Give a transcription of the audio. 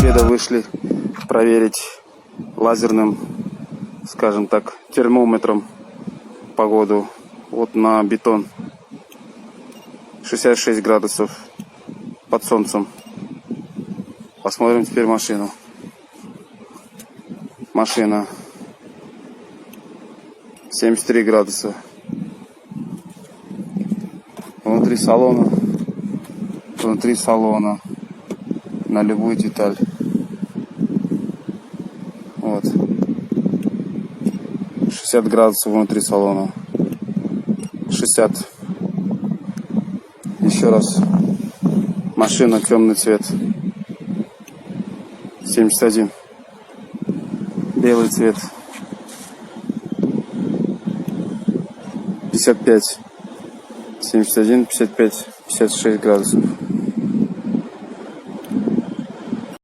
соседа вышли проверить лазерным, скажем так, термометром погоду. Вот на бетон 66 градусов под солнцем. Посмотрим теперь машину. Машина 73 градуса. Внутри салона на любую деталь. Вот. 60 градусов внутри салона. 60. Еще раз. Машина темный цвет. 71. Белый цвет. 55. 71, 55, 56 градусов.